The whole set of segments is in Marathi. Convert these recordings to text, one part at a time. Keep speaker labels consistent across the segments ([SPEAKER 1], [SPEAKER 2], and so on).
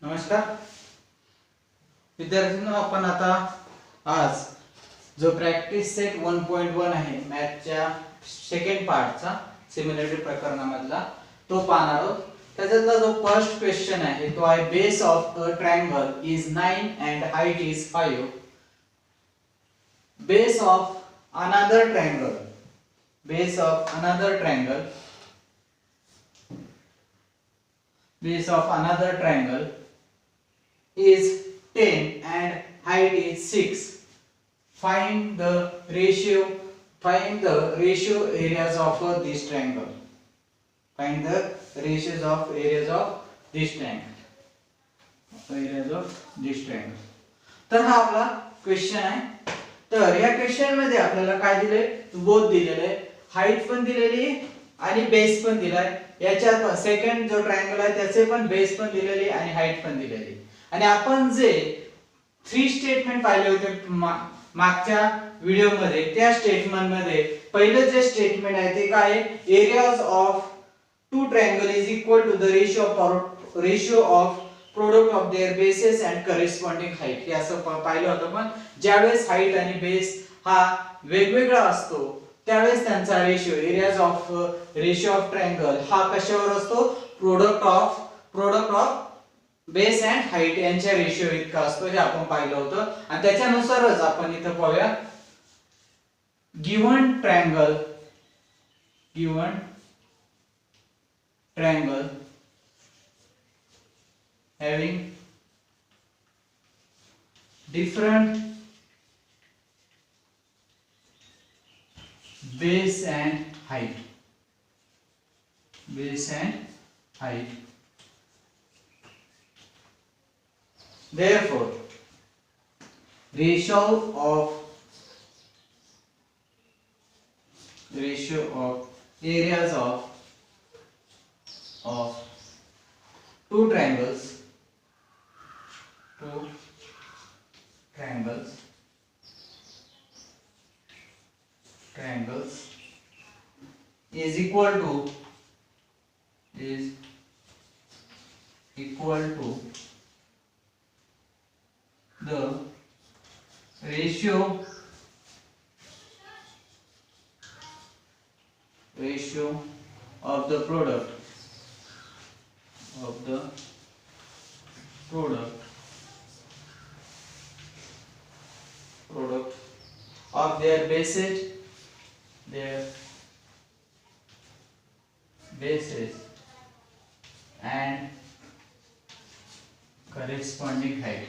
[SPEAKER 1] नमस्कार विद्यार्थ्यांनो, आपण आता आज जो प्रॅक्टिस सेट 1.1 आहे मॅथच्या सेकंड पार्टचा सिम्युलेटेड प्रकरणामधला तो पाहणार आहोत. त्याच्यातला जो फर्स्ट क्वेश्चन आहे तो आहे base of a triangle is 9 and height is 5. Base of another triangle base of another triangle is 10 and height is 6. Find the ratio areas of this triangle. Find the ratios of areas of this triangle. तर हा आपला क्वेश्चन आहे. तर या क्वेश्चन मध्ये आपल्याला काय दिले, बोथ दिलेले आहे, हाईट पण दिलेली आणि बेस पण दिलाय. याच्यात सेकंड जो ट्रायंगल आहे त्याचे पण बेस पण दिलेली आणि हाईट पण दिलेली. आणि आपण जे 3 स्टेटमेंट पाहिले होते मागच्या व्हिडिओ मध्ये, त्या स्टेटमेंट मध्ये पहिलं जे स्टेटमेंट आहे ते काय आहे, areas of two triangle is equal to the ratio of product of their bases and corresponding height. हे असं पाहिलं होतं. पण ज्यावेळेस हाईट आणि बेस हा वेगवेगळा असतो त्यावेळेस त्यांचा रेशिओ ऑफ ट्रायंगल हा कशावर असतो, product of base and height यांच्या रेशिओ इतका असतो. हे आपण पाहिलं होतं. आणि त्याच्यानुसारच आपण इथं पाहूया, given triangle having different base and height. Therefore, ratio of areas of two triangles is equal to the ratio of the product of their bases and corresponding height.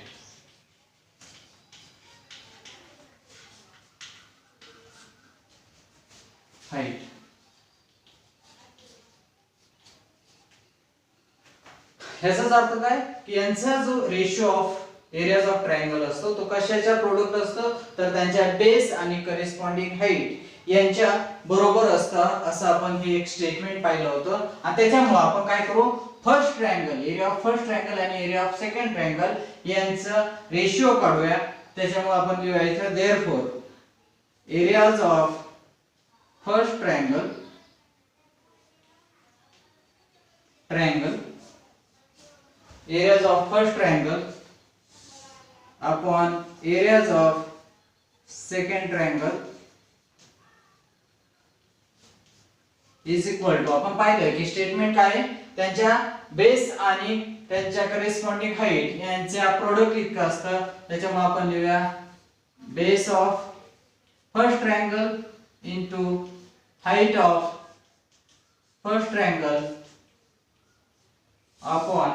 [SPEAKER 1] ह्याचाच अर्थ काय की यांचा जो ratio of areas of triangle असतो तो कशाच्या प्रोडक्ट असतो, तर त्यांच्या बेस आणि करेस्पॉन्डिंग हाईट यांच्या बरोबर असतं. असं आपण हे एक स्टेटमेंट पाहिलं होतं. आणि त्याच्यामुळे आपण काय करू, first triangle, area of first triangle आणि एरिया ऑफ सेकंड ट्रायंगल यांचा रेशिओ काढूया. त्याच्यामुळे आपण लिहायचं therefore areas of first triangle upon areas of second triangle is equal to, आपण पाहिलं की स्टेटमेंट काय आहे, त्यांच्या बेस आणि त्यांच्या करेस्पॉन्डिंग हाईट यांच्या प्रोडक्ट इतकं असतं. त्याच्यामुळे आपण लिहूया base of first triangle into height of first triangle upon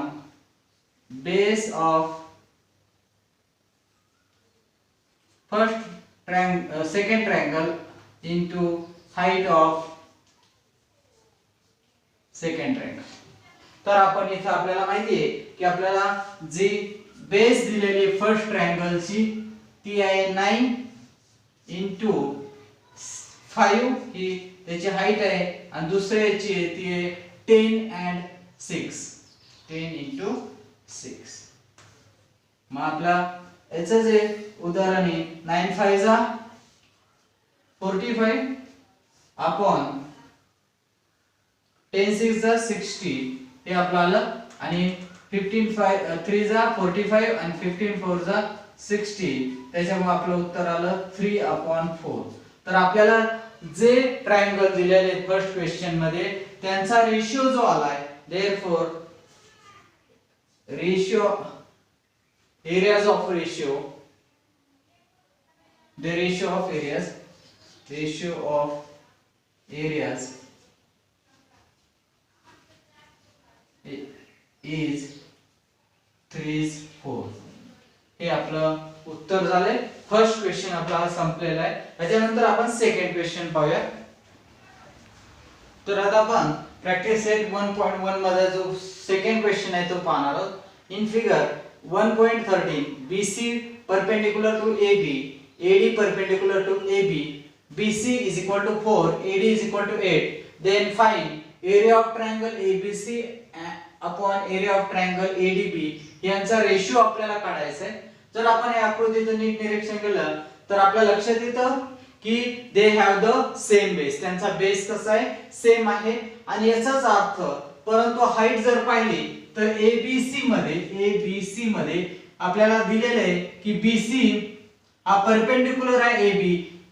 [SPEAKER 1] base of second triangle into height of second triangle. तर आपण इथे आपल्याला माहिती आहे की आपल्याला जी बेस दिलेली फर्स्ट ट्रायंगलची ती आहे 9 into 5 ही त्याची हाईट आहे. आणि दुसऱ्याची ती आहे 10 and 6, 10 into 6. मग आपला याचं जे उदाहरण आहे 9 5 जा 45 अपॉन 10 6 जा 60 हे आपलं आलं. आणि 15 3 जा 45 आणि 15 4 जा 60, त्याच्यामुळे आपलं उत्तर आलं 3/4. तर आपल्याला जे ट्रायंगल दिलेले फर्स्ट क्वेश्चन मध्ये त्यांचा रेशियो जो आलाय, therefore ratio areas of ratio, the ratio of areas is 3/4. हे आपलं उत्तर झाले. फर्स्ट क्वेश्चन आपला हा संपलेला आहे. त्याच्यानंतर आपण सेकंड क्वेश्चन पाहूया. तर आता आपण प्रॅक्टिस सेट 1.1 मध्ये जो सेकंड क्वेश्चन आहे तो पाहणार आहोत. In figure 1.13 BC perpendicular to AB, AD perpendicular to AB, BC is equal to 4, AD is equal to 8. Then find area of triangle ABC upon area of triangle ADB. यांचा रेशिओ आपल्याला काढायचा आहे. जर आपण या आकृतीचं नीट निरीक्षण केलं तर आपल्या लक्षात येतं की they have the same base. त्यांचा बेस कसा आहे, सेम आहे. आणि याचाच अर्थ, परंतु हाईट जर पाहिली तर ABC मध्ये आपल्याला दिलेलं आहे की BC हा परपेंडिक्युलर आहे AB,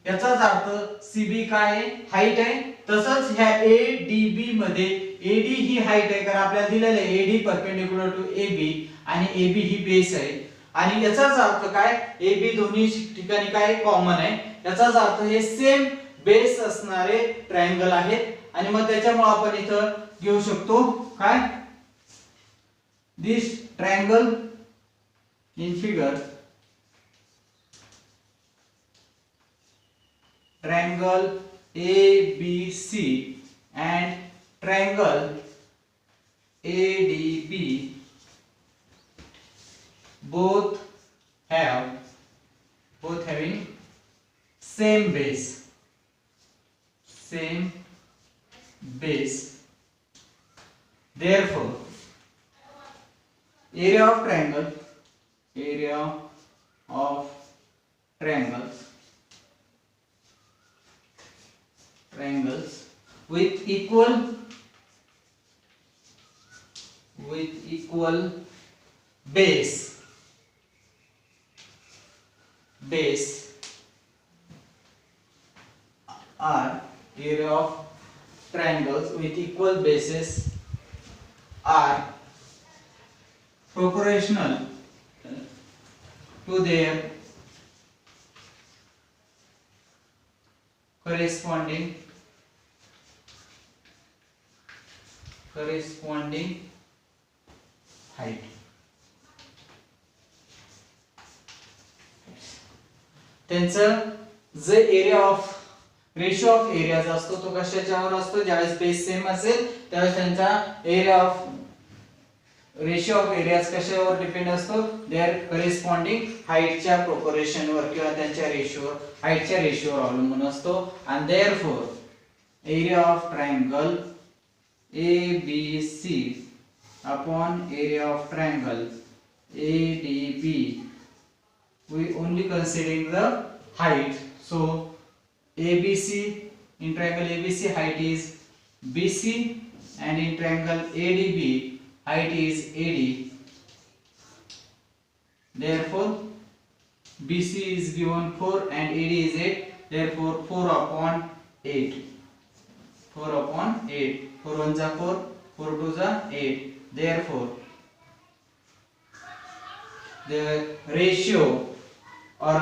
[SPEAKER 1] याचाच अर्थ CB काय आहे, हाईट आहे. तसंच ह्या ADB मध्ये AD ही हाईट आहे, कारण आपल्याला दिलेलं आहे AD परपेंडिक्युलर टू AB आणि AB ही बेस आहे. आणि याचाच अर्थ काय, AB दोन्ही ठिकाणी काय कॉमन आहे, याचाच अर्थ हे सेम बेस असणारे ट्रायंगल आहेत. आणि मग त्याच्यामुळे आपण इथं घेऊ शकतो काय, this triangle in figure, triangle ABC and triangle ADB both having same base. Therefore area of triangles with equal base are area of triangles with equal bases are proportional to their corresponding height. त्यांचं जे area of ratio of areas असतो तो कशाच्यावर असतो, ज्यावेळेस बेस सेम असेल त्यावेळेस त्यांचा area of ratio of areas कशावर डिपेंड असतो, देअर करेस्पॉन्डिंग हाईटच्या प्रोपोर्शन वर किंवा त्यांच्या रेशिओ हाईटच्या रेशिओवर अवलंबून असतो. आणि therefore area of triangle ABC upon area of triangle ADB, we only considering the height. So ABC, in triangle ABC height is BC and in triangle ADB height is AD. Therefore BC is given 4 and AD is 8. Therefore 4/8. 4/8. 4 1 जा 4, 4 2 जा 8. Therefore the ratio or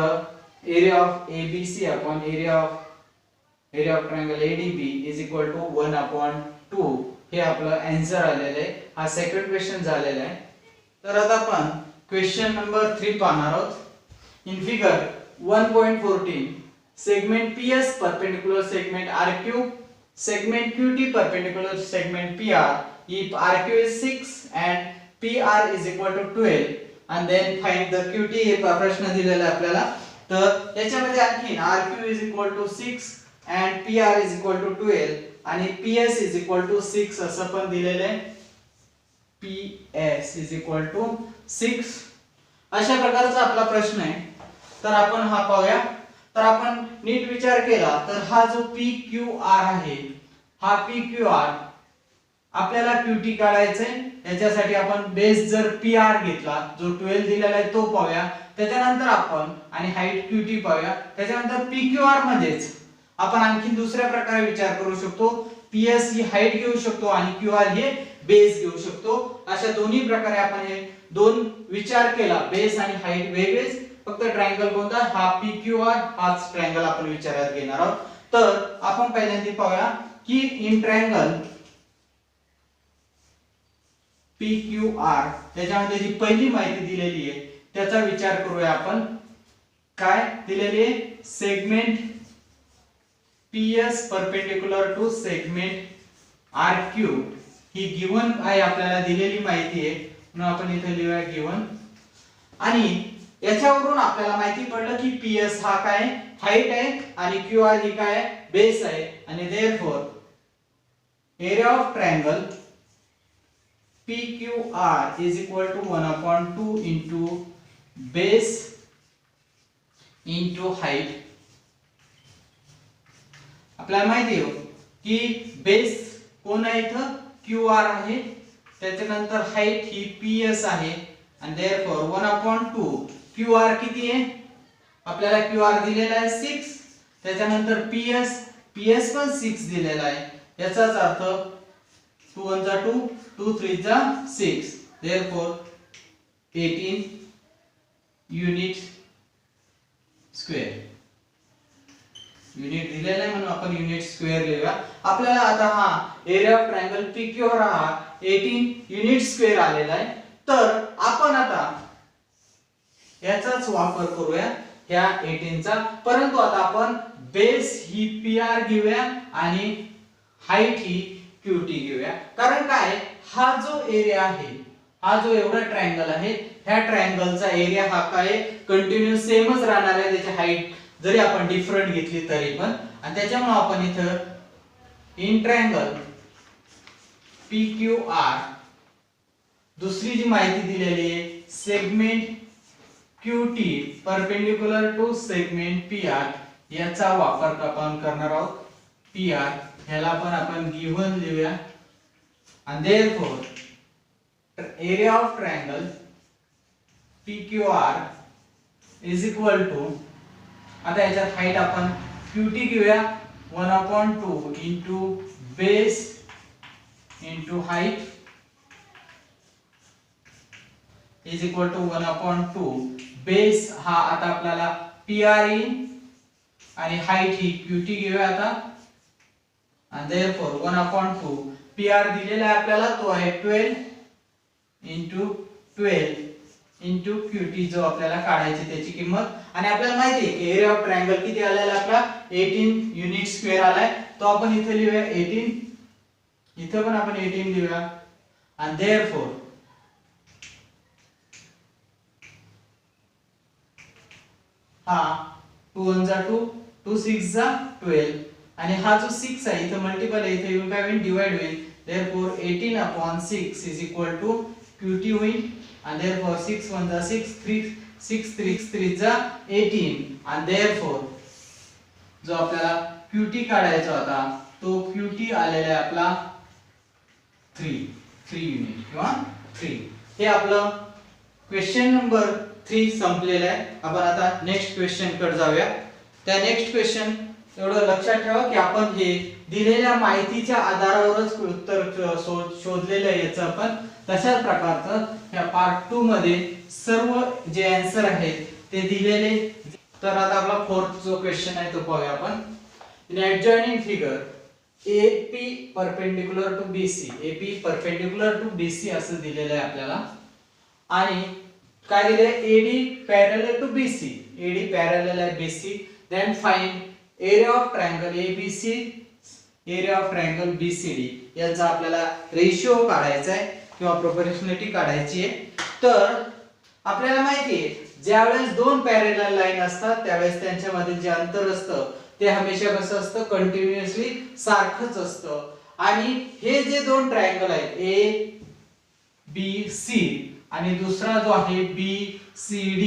[SPEAKER 1] area of ABC upon area of triangle ADB is equal to 1/2. हे आपलं आन्सर आलेलं आहे. हा सेकंड क्वेश्चन झालेला आहे. तर आता आपण क्वेश्चन नंबर 3 पाहणार आहोत. In figure 1.14 segment PS perpendicular segment RQ, segment QT perpendicular segment PR. If RQ is 6 and PR is equal to 12 and then find the QT, हे प्रश्न दिलेला आहे आपल्याला. तर याच्यामध्ये आणखी RQ is equal to 6 and PR is equal to 12 आणि PS is equal to 6 असं पण दिलेलं आहे. PS is equal to 6 अशा प्रकारचा आपला प्रश्न आहे. तर आपण हा पाहूया. तर आपण नीट विचार केला तर हा जो PQR आहे, हा PQR आपल्याला QT काढायचंय. याच्यासाठी आपण बेस जर PR घेतला जो 12 दिलेला आहे तो पाहूया. त्याच्यानंतर आपण आणि हाईट QT पाहूया. त्याच्यानंतर PQR मध्येच आपण आणखी दुसऱ्या प्रकारे विचार करू शकतो. PS ही हाईट घेऊ शकतो आणि QR हे बेस घेऊ शकतो. अशा दोन्ही प्रकारे आपण हे दोन विचार केला. बेस आणि हाईट वेगवेगळेच, फक्त ट्रायंगल कोणता हा PQR हाच ट्रायंगल आपण विचारात घेणार आहोत. तर आपण पहिल्यांदा पाहूया की इन ट्रायंगल PQR त्याच्यामध्ये जी पहिली माहिती दिलेली आहे त्याचा विचार करूया आपण. काय दिलेली आहे? Segment PS perpendicular to segment RQ ही गिवन आहे, आपल्याला दिलेली माहिती आहे म्हणून आपण इथे लिहूया गिवन. आणि याच्यावरून आपल्याला माहिती पडलं की PS हा काय हाईट आहे आणि QR ही काय बेस आहे. आणि therefore area of triangle PQR is equal to 1/2 into base into height. आपल्याला माहिती आहे की बेस कोण आहे इथं QR आहे, त्याच्यानंतर हाईट ही PS आहे आणि देयरफॉर 1/2 QR किती आहे आपल्याला QR दिलेला आहे 6, त्याच्यानंतर PS पण 6 दिलेला आहे. याचाच अर्थ 2 1 जा 2 2 3 जा 6, therefore 18 युनिट स्क्वेअर. युनिट दिलेला आहे म्हणून आपण युनिट स्क्वेअर लिहूया. आपल्याला आता हा एरिया ऑफ ट्रायंगल PQR हा 18 युनिट स्क्वेअर आलेला आहे. तर आपण आता याचाच वापर करूया ह्या 18 चा, परंतु आता आपण बेस ही PR घेऊया आणि हाईट ही QT घेऊया. कारण काय हा जो एरिया आहे, हा जो एवढा ट्रायंगल आहे, ह्या ट्रायंगलचा एरिया हा काय कंटिन्यू सेमच राहणार आहे. त्याची हाईट जरी आपण डिफरंट घेतली तरी पण, आणि त्याच्यामुळे आपण इथं इन ट्रायंगल PQR दुसरी जी माहिती दिलेली आहे segment QT perpendicular to segment PR याचा वापर आपण करणार आहोत. PR ह्याला पण आपण गिवन लिहूया. and therefore area of triangle PQR is equal to, आता याच्यात हाईट आपण QT घेऊया 1/2 into base into height is equal to 1/2. Base हा आता आपल्याला PR येईल आणि हाईट ही QT घेऊया आता. and therefore 1/2 PR दिलेला आहे आपल्याला तो आहे 12 into 12 into QT जो आपल्याला काढायची त्याची किंमत. आणि आपल्याला माहिती आहे की एरिया ऑफ ट्रायंगल किती आलेला आपला 18 युनिट स्क्वेअर आलाय. तो आपण इथे लिहूया 18, इथे पण आपण 18 लिहूया. and therefore हा 2 1 जा 2 2 6 जा 12 आणि हा जो 6 आहे इथे मल्टिपल आहे, इथे येऊन काय होईल डिवाइड होईल. therefore 18/6 is equal to QT होईल. and therefore 6 1 जा 6 3 6 3 3 जा 18 and therefore जो आपल्याला QT काढायचा होता तो QT आलेला आहे आपला 3 युनिट किंवा 3. हे आपलं क्वेश्चन नंबर 3 संपलेला आहे. आपण आता नेक्स्ट क्वेश्चन कडे जाऊया. त्या नेक्स्ट क्वेश्चन एवढं लक्षात ठेवा की आपण हे दिलेल्या माहितीच्या आधारावरच उत्तर शोधलेलं आहे याचं आपण. तशाच प्रकारचं ह्या पार्ट 2 मध्ये सर्व जे आन्सर आहेत ते दिलेले. तर आता आपला फोर्थ जो क्वेश्चन आहे तो पाहूया आपण. In adjoining figure AP perpendicular to BC, AP perpendicular to BC असं दिलेलं आहे आपल्याला. आणि काय दिले AD parallel to BC, AD parallel आहे BC. Then find area of triangle ABC, area of triangle BCD याचा आपल्याला रेशिओ काढायचा आहे किंवा प्रोपोर्शनॅलिटी काढायची आहे. तर आपल्याला माहिती आहे ज्यावेळेस दोन पॅरलल लाईन असतात त्यावेळेस त्यांच्यामध्ये जे अंतर असतं ते हमेशा कसं असतं कंटिन्यूअसली सारखंच असतं. आणि हे जे दोन ट्रायंगल आहेत ABC आणि दुसरा जो आहे BCD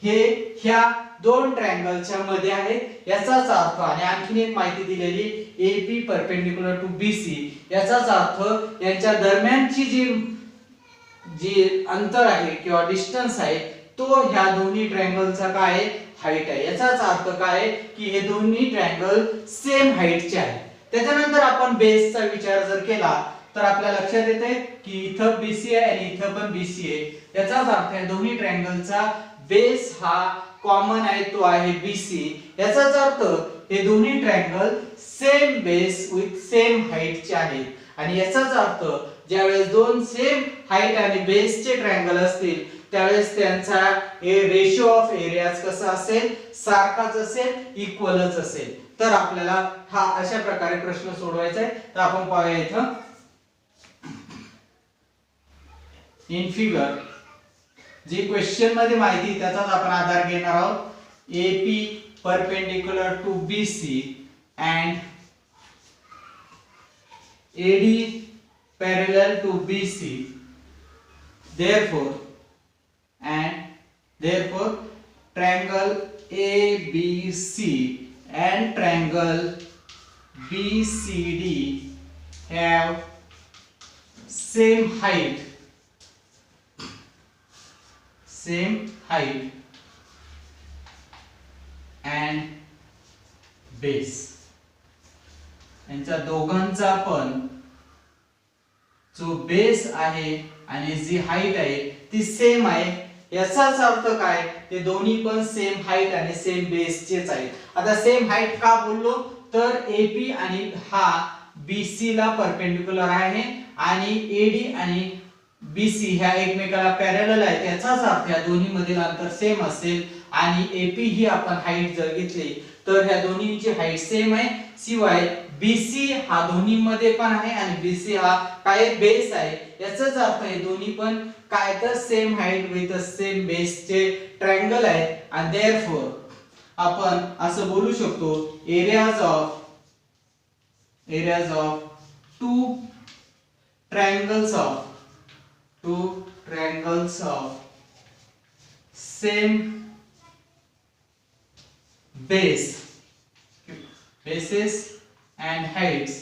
[SPEAKER 1] हे ह्या दोन ट्रायंगलच्या मध्ये आहे याचाच अर्थ, आणि आणखीन एक माहिती दिलेली AP परपेंडिक्युलर टू BC, याचाच अर्थ यांच्या दरम्यानची जी अंतर आहे किंवा डिस्टन्स आहे तो ह्या दोन्ही ट्रायंगलचा काय आहे, हाईट आहे. याचाच अर्थ काय आहे की हे दोन्ही ट्रायंगल सेम हाईटचे आहेत. त्याच्यानंतर आपण बेसचा विचार जर केला तर आपल्या लक्षात येते की इथं BC आहे आणि इथं पण BC आहे. याचाच अर्थ या दोन्ही ट्रायंगलचा बेस हा कॉमन आहे, तो आहे BC. याचाच अर्थ हे दोन्ही triangle same base with same हाईटचे आहेत. आणि याचाच अर्थ ज्यावेळेस दोन सेम हाईट आणि बेसचे ट्रायंगल असतील त्यावेळेस त्यांचा रेशिओ ऑफ एरियाज कसा असेल, सारखाच असेल, इक्वलच असेल. तर आपल्याला हा अशा प्रकारे प्रश्न सोडवायचा आहे. तर आपण पाहूया इथं इन फिगर जी क्वेश्चन मध्ये माहिती त्याचाच आपण आधार घेणार आहोत. AP perpendicular to BC and AD parallel to BC, therefore triangle ABC and triangle BCD have same height and base. यांच्या दोघांचा पण जो बेस आहे आणि जी हाईट आहे ती सेम आहे. याचाच अर्थ काय, ते दोन्ही पण सेम हाईट आणि सेम बेसचेच आहेत. आता सेम हाईट का बोललो तर AP आणि हा BC ला परपेंडिक्युलर आहे आणि AD आणि BC ह्या एकमेकाला पॅरलल आहेत. याचाच अर्थ या दोन्ही मधील अंतर सेम असेल आणि AP ही आपण हाईट जर घेतली तर ह्या दोन्हींची हाईट सेम आहे. शिवाय BC हा दोन्ही मध्ये पण आहे आणि BC हा काय बेस आहे. याचाच अर्थ हे दोन्ही पण काय तर सेम हाईट विथ सेम बेसचे ट्रायंगल आहेत. आणि देयरफॉर आपण असं बोलू शकतो areas of two triangles of same bases and heights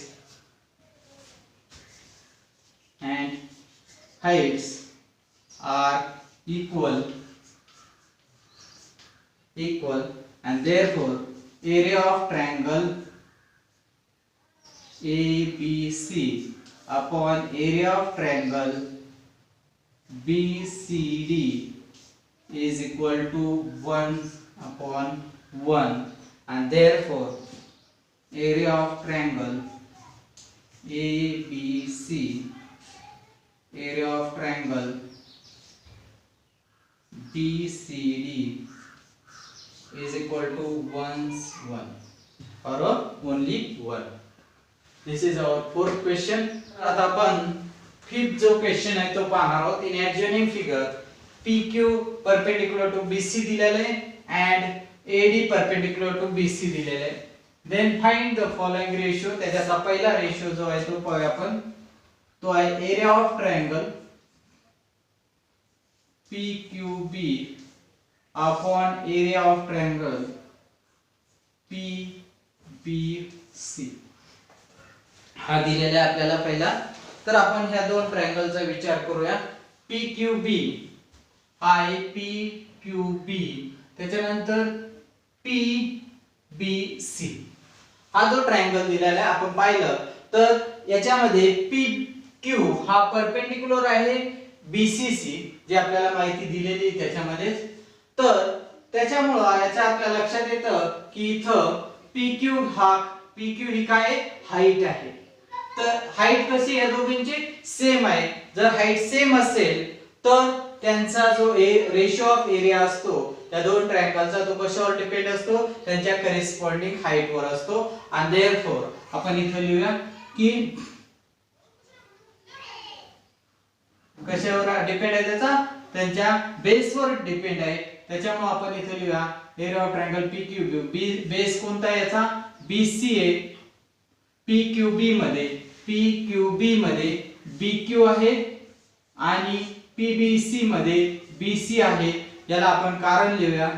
[SPEAKER 1] are equal and therefore area of triangle ABC upon area of triangle BCD is equal to 1/1, and therefore area of triangle ABC, area of triangle BCD is equal to 1/1 or only 1. This is our fourth question. आता आपण फिफ्थ जो क्वेश्चन आहे तो पाहणार आहोत. In adjoining figure PQ perpendicular to BC दिलेले and AD perpendicular to BC दिलेले. Then find the following ratio. त्याचा पहिला रेशो जो आहे तो पाहूया आपण. तो आहे area of triangle PQB upon area of triangle PBC. हा दिलेला आहे आपल्याला पहिला. तर आपण ह्या दोन ट्रायंगलचा विचार करूया. PQB हा आहे PQB, त्याच्यानंतर PBC हा जो ट्रायंगल दिलेला आहे आपण पाहिलं तर याच्यामध्ये PQ हा परपेंडिक्युलर आहे BCC जे आपल्याला माहिती दिलेली आहे त्याच्यामध्ये. तर त्याच्यामुळे याच्या आपल्या लक्षात येतं की इथं PQ ही काय हाईट आहे. तर हाईट कशी या दोघांची सेम आहे. जर हाईट सेम असेल तर त्यांचा जो रेशो ऑफ एरिया असतो त्या दोन ट्रायंगलचा तो कशावर डिपेंड असतो, त्यांच्या करेस्पॉन्डिंग हाईट वर असतो. आणि देयरफॉर आपण इथे लिहूया की कशावर डिपेंड आहे, त्याचा त्यांच्या बेसवर डिपेंड आहे. त्याच्यामुळे आपण इथे लिहूया area of triangle PQB. Base कोणता आहे याचा, BC आहे. PQB मध्ये BQ आहे आणि PBC मध्ये BC आहे. याला आपण कारण लिहूया.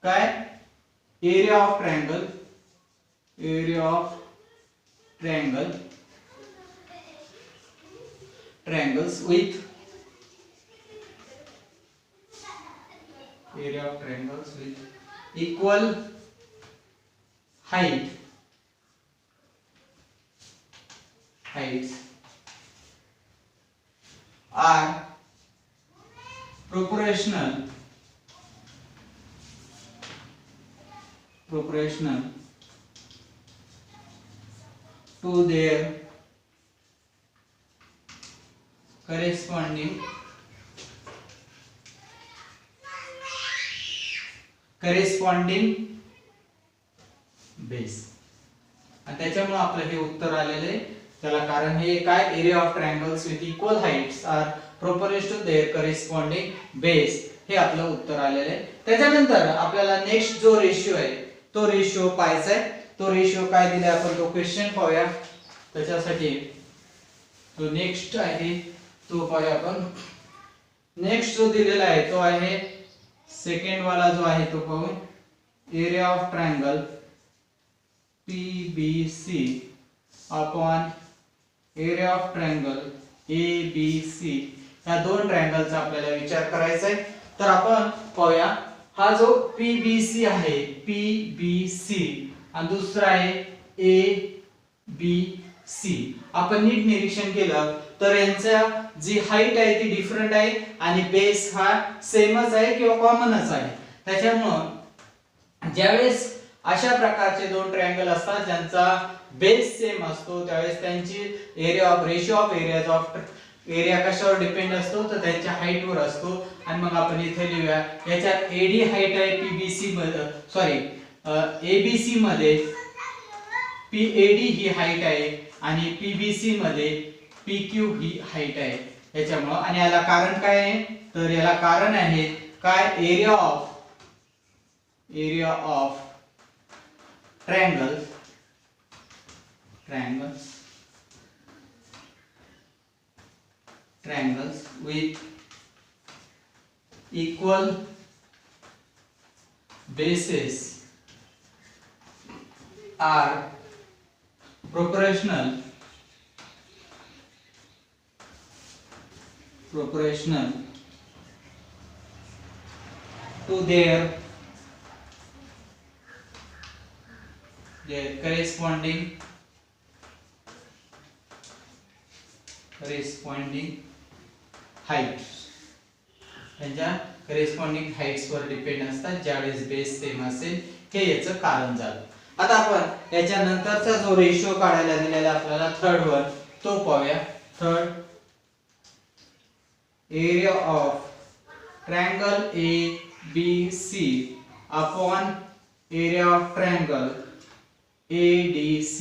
[SPEAKER 1] काय area of triangle, area of triangle, triangles with area of triangles with equal heights are proportional to their corresponding base. आणि त्याच्यामुळे आपलं हे उत्तर आलेले आहे. त्याला कारण हे काय area of triangles with equal heights are proportional to their corresponding base, हे आपलं उत्तर आलेले आहे. त्याच्यानंतर आपल्याला नेक्स्ट जो रेशिओ आहे तो रेशिओ पाहायचा आहे. तो रेशिओ काय दिलाय आपण तो क्वेश्चन पाहूया. त्याच्यासाठी जो नेक्स्ट आहे तो पाहूया आपण. नेक्स्ट जो दिलेला आहे तो आहे सेकंड वाला जो आहे तो पाहू. Area of triangle PBC upon area of triangle ABC, या दोन ट्रायंगलचा आपल्याला विचार करायचा आहे. तर आपण पाहूया. हा जो PBC आहे, PBC आणि दुसरा आहे ABC. आपण नीट निरीक्षण केलं तर यांचा जी हाईट आहे ती डिफरंट आहे आणि बेस हा सेमच आहे किंवा कॉमनच आहे. त्याच्यामुळे ज्यावेळेस अशा प्रकारचे दोन ट्रायंगल असतात ज्यांचा बेस सेम असतो त्यावेळेस त्यांची area of ratio of areas of area कशावर डिपेंड असतो तर त्यांच्या हाईट वर असतो. आणि मग आपण इथे लिहूया याच्यात AD हाईट आहे PBC मध्ये, सॉरी ABC मध्ये PAD ही हाईट आहे आणि PBC मध्ये PQ ही हाईट आहे. याच्यामुळे आणि याला कारण काय आहे तर याला कारण आहे काय area of triangles with equal bases are proportional to their corresponding heights. त्यांच्या करेस्पॉन्डिंग हाइट्स वर डिपेंड असतात ज्यावेळेस बेस सेम असेल. हे याचं कारण झालं. आता आपण याच्या नंतरचा जो रेशिओ काढायला दिलेला आपल्याला थर्ड वर तो पाहूया. Third area of triangle ABC upon area of triangle ADC,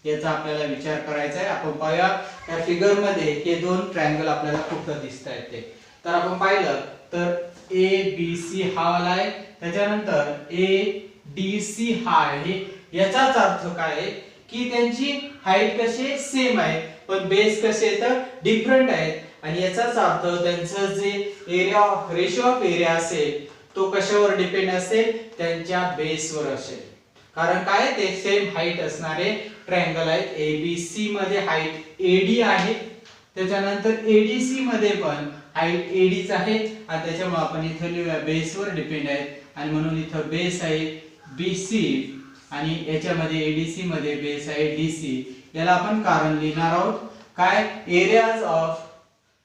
[SPEAKER 1] याचा आपल्याला विचार करायचा आहे. आपण पाहूया या फिगर मध्ये हे दोन ट्रायंगल आपल्याला कुठं दिसतायत ते. तर आपण पाहिलं तर ABC हा वाला आहे, त्याच्यानंतर ADC हा आहे. याचाच अर्थ काय आहे की त्यांची हाईट कशी सेम आहे पण बेस कसे तर डिफरंट आहेत. आणि याचाच अर्थ त्यांचं जे एरिया रेशिओ ऑफ एरिया असेल तो कशावर डिपेंड असेल त्यांच्या बेसवर असेल. कारण काय ते सेम हाईट असणारे ट्रायंगल आहेत. ABC मध्ये हाईट AD आहे, त्याच्यानंतर ADC मध्ये पण हाईट ADच आहे आणि त्याच्यामुळे आपण इथे लिहूया बेसवर डिपेंड आहे आणि म्हणून इथे बेस आहे BC आणि याच्यामध्ये ADC मध्ये बेस आहे DC. याला आपण कारण लिहिणार आहोत काय areas of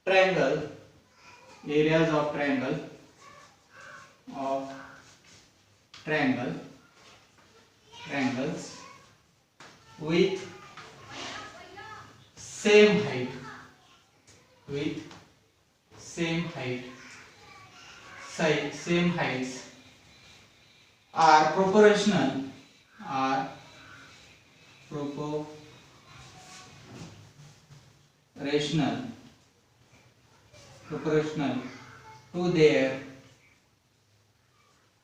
[SPEAKER 1] triangle triangles with same heights are proportional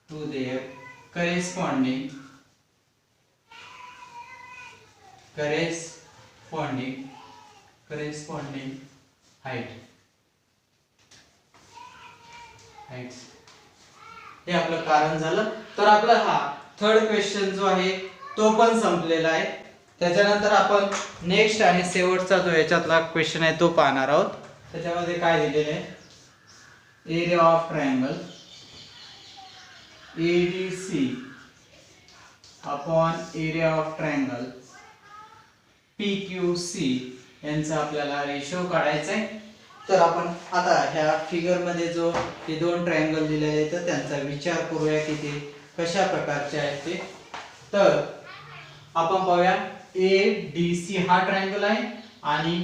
[SPEAKER 1] to their corresponding heights. हे आपलं कारण झालं. तर आपला हा थर्ड क्वेश्चन जो आहे तो पण संपलेला आहे. त्याच्यानंतर आपण नेक्स्ट आणि शेवटचा जो याच्यातला क्वेश्चन आहे तो पाहणार आहोत. त्याच्यामध्ये काय दिलेलं आहे, area of triangle ADC upon area of triangle PQC यांचा आपल्याला रेशो काढायचा आहे. तर आपण आता ह्या फिगर मध्ये जो हे दोन ट्रायंगल दिलेले आहेत तर त्यांचा विचार करूया की ते कशा प्रकारचे आहेत ते. तर आपण पाहूया ADC हा ट्रायंगल आहे आणि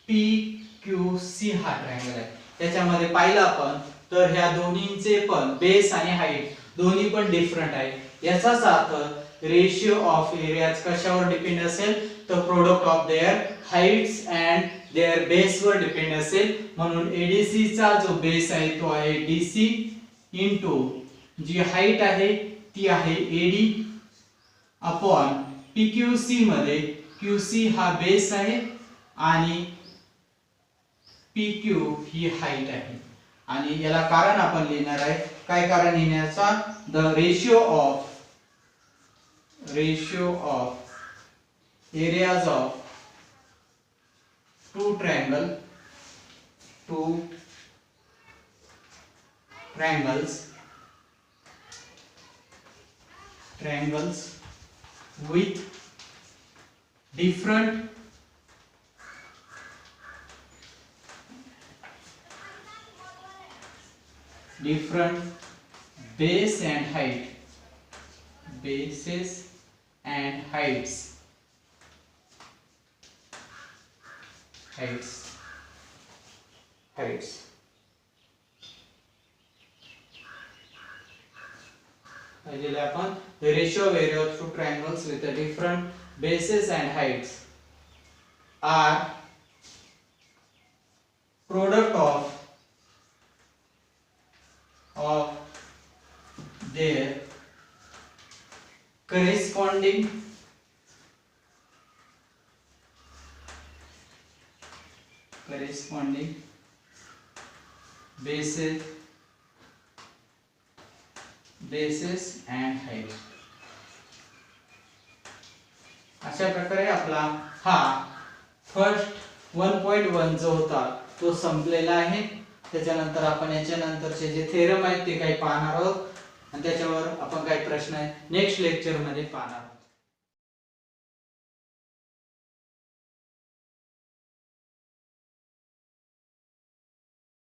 [SPEAKER 1] PQC हा ट्रायंगल आहे. त्याच्यामध्ये पाहिलं आपण तर ह्या दोन्हींचे पण बेस आणि हाईट दोन्ही पण डिफरंट आहे. याचाच अर्थ रेशियो ऑफ एरियाज कशावर डिपेंड असेल तर product of their heights and their base वर डिपेंड असेल. म्हणून ADC चा जो बेस आहे तो आहे DC इंटू जी हाईट आहे ती आहे AD अपॉन PQC मध्ये QC हा बेस आहे आणि PQ ही हाईट आहे. आणि याला कारण आपण लिहिणार आहे. काय कारण लिहिण्याचा, the ratio of areas of two triangles with different base and bases and heights दिले आपण. the ratio of area of two triangles with the different bases and heights are product of their corresponding bases and height. अशा प्रकारे आपला हा फर्स्ट 1.1 जो होता तो संपलेला आहे. त्याच्यानंतर आपण याच्या नंतरचे जे थेरम आहेत ते काही पाहणार आहोत आणि त्याच्यावर आपण काही प्रश्न नेक्स्ट लेक्चर मध्ये पाहणार आहोत.